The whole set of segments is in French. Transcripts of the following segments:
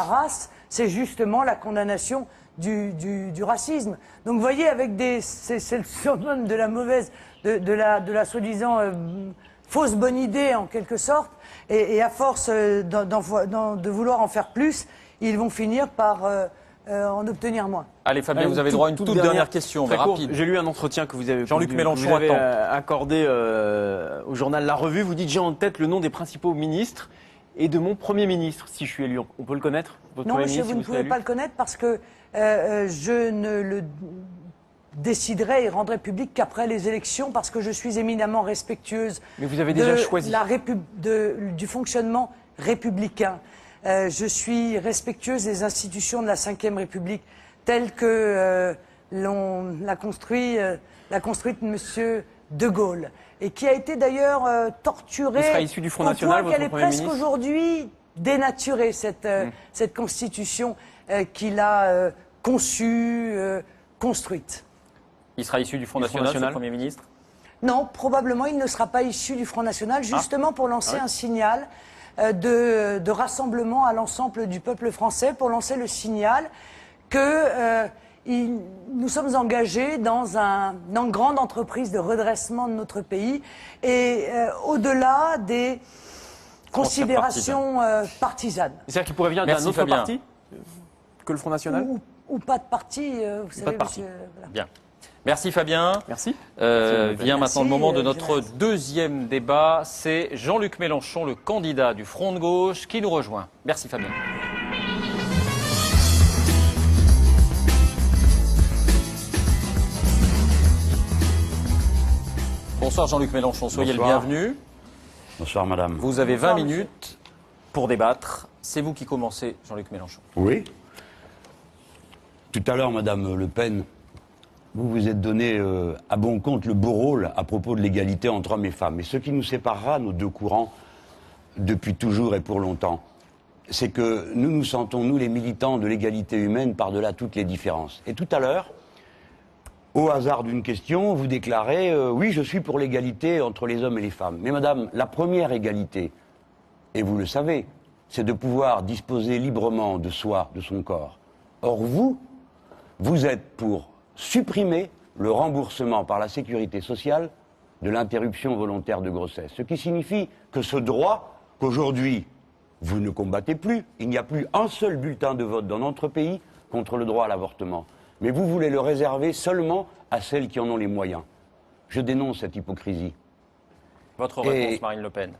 La race, c'est justement la condamnation du racisme. Donc vous voyez, avec c'est le surnom de la mauvaise, de la soi-disant fausse bonne idée en quelque sorte, et à force de vouloir en faire plus, ils vont finir par en obtenir moins. Allez Fabien, vous avez droit à une toute dernière question, mais rapide. J'ai lu un entretien que vous avez Jean-Luc Mélenchon accordé au journal La Revue. Vous dites: j'ai en tête le nom des principaux ministres et de mon Premier ministre, si je suis élu. On peut le connaître, votre Non, Premier monsieur, ministre, vous ne pouvez pas le connaître parce que je ne le déciderai et rendrai public qu'après les élections, parce que je suis éminemment respectueuse. Mais vous avez déjà choisi du fonctionnement républicain. Je suis respectueuse des institutions de la Ve République telles que l'a construite Monsieur De Gaulle, et qui a été d'ailleurs torturée. Il sera issu du Front National, votre Premier ministre. Qu'elle est presque aujourd'hui dénaturée, cette constitution qu'il a conçue, construite. Il sera issu du Front National, ce Premier ministre? Non, probablement il ne sera pas issu du Front National, justement pour lancer un signal de rassemblement à l'ensemble du peuple français, pour lancer le signal que nous sommes engagés dans une grande entreprise de redressement de notre pays, et au-delà des considérations partisanes. C'est-à-dire qu'il pourrait venir d'un autre parti que le Front National ou pas de parti, vous savez, monsieur. Voilà. Bien. Merci Fabien. Merci. Vient maintenant le moment de notre deuxième débat. C'est Jean-Luc Mélenchon, le candidat du Front de gauche, qui nous rejoint. Merci Fabien. Bonsoir Jean-Luc Mélenchon, soyez le bienvenu. Bonsoir madame. Vous avez 20 minutes pour débattre. C'est vous qui commencez, Jean-Luc Mélenchon. Oui. Tout à l'heure, madame Le Pen, vous vous êtes donné à bon compte le beau rôle à propos de l'égalité entre hommes et femmes. Et ce qui nous séparera, nos deux courants, depuis toujours et pour longtemps, c'est que nous nous sentons, nous les militants de l'égalité humaine, par-delà toutes les différences. Et tout à l'heure, au hasard d'une question, vous déclarez oui, je suis pour l'égalité entre les hommes et les femmes. Mais madame, la première égalité, et vous le savez, c'est de pouvoir disposer librement de soi, de son corps. Or vous êtes pour supprimer le remboursement par la sécurité sociale de l'interruption volontaire de grossesse. Ce qui signifie que ce droit qu'aujourd'hui vous ne combattez plus, il n'y a plus un seul bulletin de vote dans notre pays contre le droit à l'avortement. Mais vous voulez le réserver seulement à celles qui en ont les moyens. Je dénonce cette hypocrisie. Votre réponse, Marine Le Pen.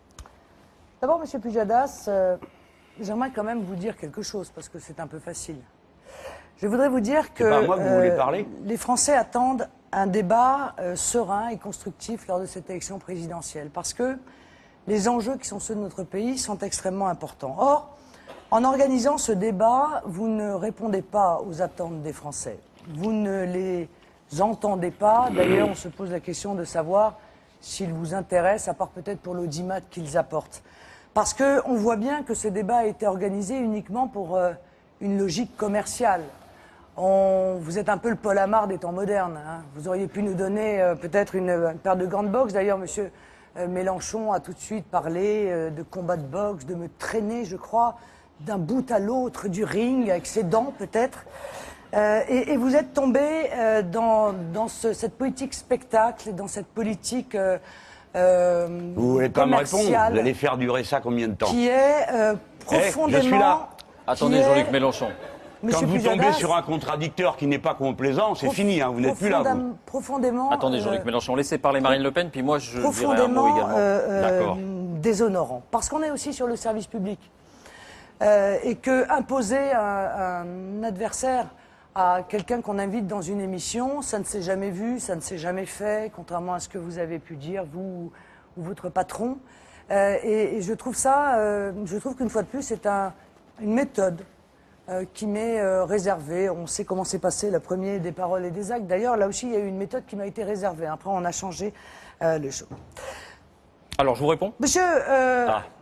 D'abord, monsieur Pujadas, j'aimerais quand même vous dire quelque chose, parce que c'est un peu facile. Je voudrais vous dire que moi que vous voulez parler. Les Français attendent un débat serein et constructif lors de cette élection présidentielle, parce que les enjeux qui sont ceux de notre pays sont extrêmement importants. Or, en organisant ce débat, vous ne répondez pas aux attentes des Français. Vous ne les entendez pas. D'ailleurs, on se pose la question de savoir s'ils vous intéressent, à part peut-être pour l'audimat qu'ils apportent. Parce qu'on voit bien que ce débat a été organisé uniquement pour une logique commerciale. Vous êtes un peu le Paul Amar des temps modernes. Hein. Vous auriez pu nous donner peut-être une paire de gants de boxe. D'ailleurs, monsieur Mélenchon a tout de suite parlé de combat de boxe, de me traîner, je crois, d'un bout à l'autre du ring, avec ses dents peut-être. Et vous êtes tombé dans cette politique spectacle, dans cette politique vous voulez pas me répondre? Vous allez faire durer ça combien de temps? Qui est profondément... je suis là. Attendez, Jean-Luc Mélenchon. Quand vous tombez sur un contradicteur qui n'est pas complaisant, c'est fini, hein, vous n'êtes plus là, vous. Profondément... Attendez, Jean-Luc Mélenchon, laissez parler Marine Le Pen, puis moi je dirai un mot également. D'accord. Déshonorant. Parce qu'on est aussi sur le service public. Et que imposer un adversaire à quelqu'un qu'on invite dans une émission, ça ne s'est jamais vu, ça ne s'est jamais fait, contrairement à ce que vous avez pu dire, vous ou votre patron. Et je trouve qu'une fois de plus, c'est une méthode qui m'est réservée. On sait comment s'est passé le premier des paroles et des actes. D'ailleurs, là aussi, il y a eu une méthode qui m'a été réservée. Après, on a changé le show. Alors, je vous réponds. Monsieur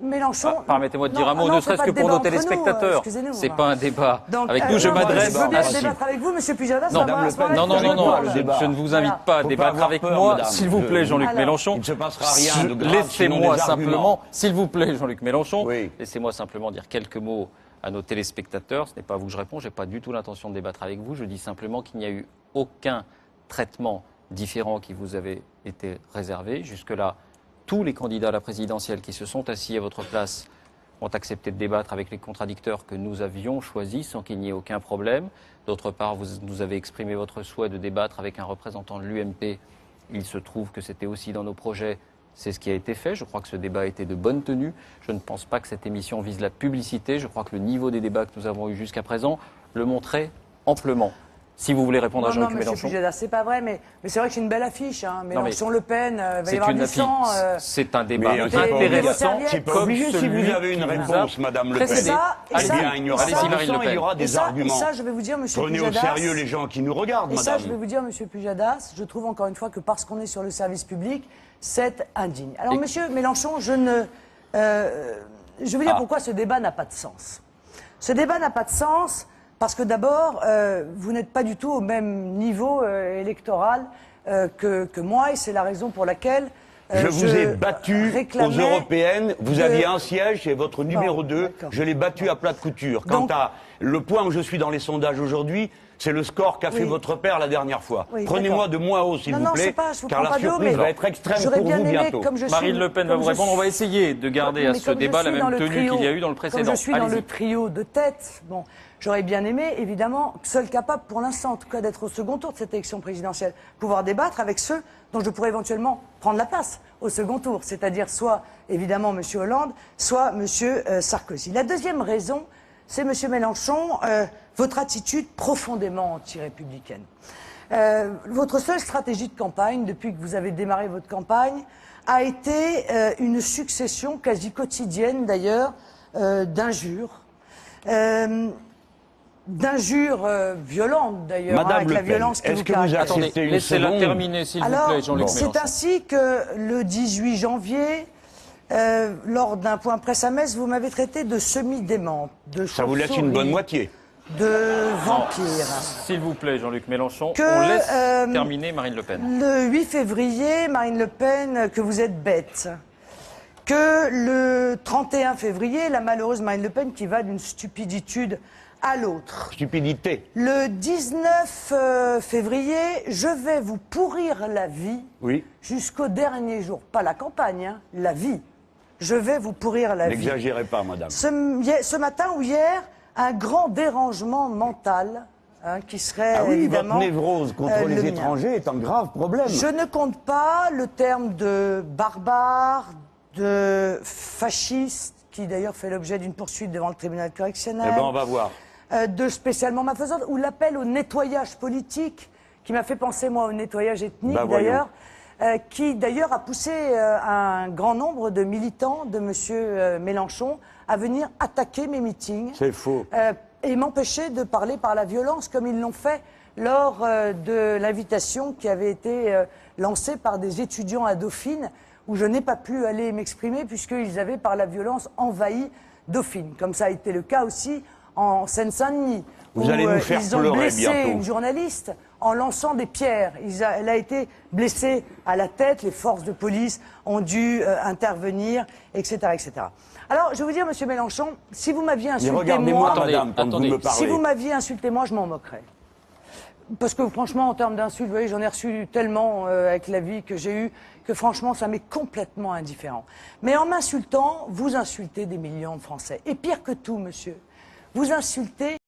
Mélenchon... Permettez-moi de dire un mot, ne serait-ce que pour nos téléspectateurs. C'est pas un débat donc, avec nous, je m'adresse... Je veux bien débattre avec vous, monsieur Pujadas. Non, je ne vous invite pas à débattre avec moi. S'il vous plaît, Jean-Luc Mélenchon. Il ne se passera rien de grave. Laissez-moi simplement, s'il vous plaît, Jean-Luc Mélenchon, laissez-moi simplement dire quelques mots à nos téléspectateurs. Ce n'est pas à vous que je réponds, je n'ai pas du tout l'intention de débattre avec vous. Je dis simplement qu'il n'y a eu aucun traitement différent qui vous avait été réservé. Jusque-là, tous les candidats à la présidentielle qui se sont assis à votre place ont accepté de débattre avec les contradicteurs que nous avions choisis sans qu'il n'y ait aucun problème. D'autre part, vous nous avez exprimé votre souhait de débattre avec un représentant de l'UMP. Il se trouve que c'était aussi dans nos projets. C'est ce qui a été fait. Je crois que ce débat a été de bonne tenue. Je ne pense pas que cette émission vise la publicité. Je crois que le niveau des débats que nous avons eus jusqu'à présent le montrait amplement. Si vous voulez répondre à Jean-Luc Mélenchon. C'est pas vrai, mais c'est vrai que c'est une belle affiche. Hein. Mélenchon-Le Pen, il va y avoir du sang. C'est un débat intéressant. C'est pas obligé si vous avez une réponse, Madame Le Pen. Il y aura il y aura des arguments. Et ça, je vais vous dire, Monsieur Pujadas. Prenez au sérieux les gens qui nous regardent, Madame. Et ça, je vais vous dire, Monsieur Pujadas, je trouve encore une fois que parce qu'on est sur le service public, c'est indigne. Alors, Monsieur Mélenchon, je veux dire pourquoi ce débat n'a pas de sens. Ce débat n'a pas de sens parce que d'abord, vous n'êtes pas du tout au même niveau électoral que moi, et c'est la raison pour laquelle je vous ai battu aux européennes. Vous aviez un siège, c'est votre numéro 2. Je l'ai battu à plat de couture. Quant à le point où je suis dans les sondages aujourd'hui, c'est le score qu'a fait votre père la dernière fois. Prenez-moi de moins haut, s'il vous plaît, car la surprise va être extrême pour vous bientôt. Marine Le Pen va vous répondre. On va essayer de garder à ce débat la même tenue qu'il y a eu dans le précédent. Comme je suis dans le trio de tête, bon, j'aurais bien aimé, évidemment, seul capable pour l'instant, en tout cas, d'être au second tour de cette élection présidentielle, pouvoir débattre avec ceux dont je pourrais éventuellement prendre la place au second tour, c'est-à-dire soit, évidemment, M. Hollande, soit M. Sarkozy. La deuxième raison, c'est, M. Mélenchon, votre attitude profondément anti-républicaine. Votre seule stratégie de campagne, depuis que vous avez démarré votre campagne, a été une succession quasi quotidienne, d'ailleurs, d'injures. D'injures violentes, d'ailleurs, avec la violence qui vous caractérise. Attendez, laissez-la terminer, s'il vous plaît, Jean-Luc Mélenchon. C'est ainsi que, le 18 janvier, lors d'un point presse à Metz, vous m'avez traité de semi-démente, de chauve-souris. Ça vous laisse une bonne moitié. De vampire. S'il vous plaît, Jean-Luc Mélenchon, on laisse terminer Marine Le Pen. Le 8 février, Marine Le Pen, que vous êtes bête. Que le 31 février, la malheureuse Marine Le Pen qui va d'une stupiditude à l'autre. Stupidité. Le 19 février, je vais vous pourrir la vie jusqu'au dernier jour. Pas la campagne, hein, la vie. Je vais vous pourrir la vie. N'exagérez pas, madame. Ce matin ou hier, un grand dérangement mental qui serait évidemment votre névrose contre les étrangers est un grave problème. Je ne compte pas le terme de barbare, de fasciste, qui d'ailleurs fait l'objet d'une poursuite devant le tribunal correctionnel. Eh ben, on va voir. De spécialement malfaisante, ou l'appel au nettoyage politique, qui m'a fait penser, moi, au nettoyage ethnique, d'ailleurs, qui, d'ailleurs, a poussé un grand nombre de militants de M. Mélenchon à venir attaquer mes meetings. C'est faux. Et m'empêcher de parler par la violence, comme ils l'ont fait lors de l'invitation qui avait été lancée par des étudiants à Dauphine, où je n'ai pas pu aller m'exprimer, puisqu'ils avaient, par la violence, envahi Dauphine. Comme ça a été le cas aussi en Seine-Saint-Denis, où ils ont blessé une journaliste en lançant des pierres. Elle a été blessée à la tête, les forces de police ont dû intervenir, etc., etc. Alors, je vais vous dire, Monsieur Mélenchon, si vous m'aviez insulté, moi, si vous m'aviez insulté, moi, je m'en moquerais. Parce que franchement, en termes d'insultes, vous voyez, j'en ai reçu tellement avec la vie que j'ai eue, que franchement, ça m'est complètement indifférent. Mais en m'insultant, vous insultez des millions de Français. Et pire que tout, monsieur, vous insultez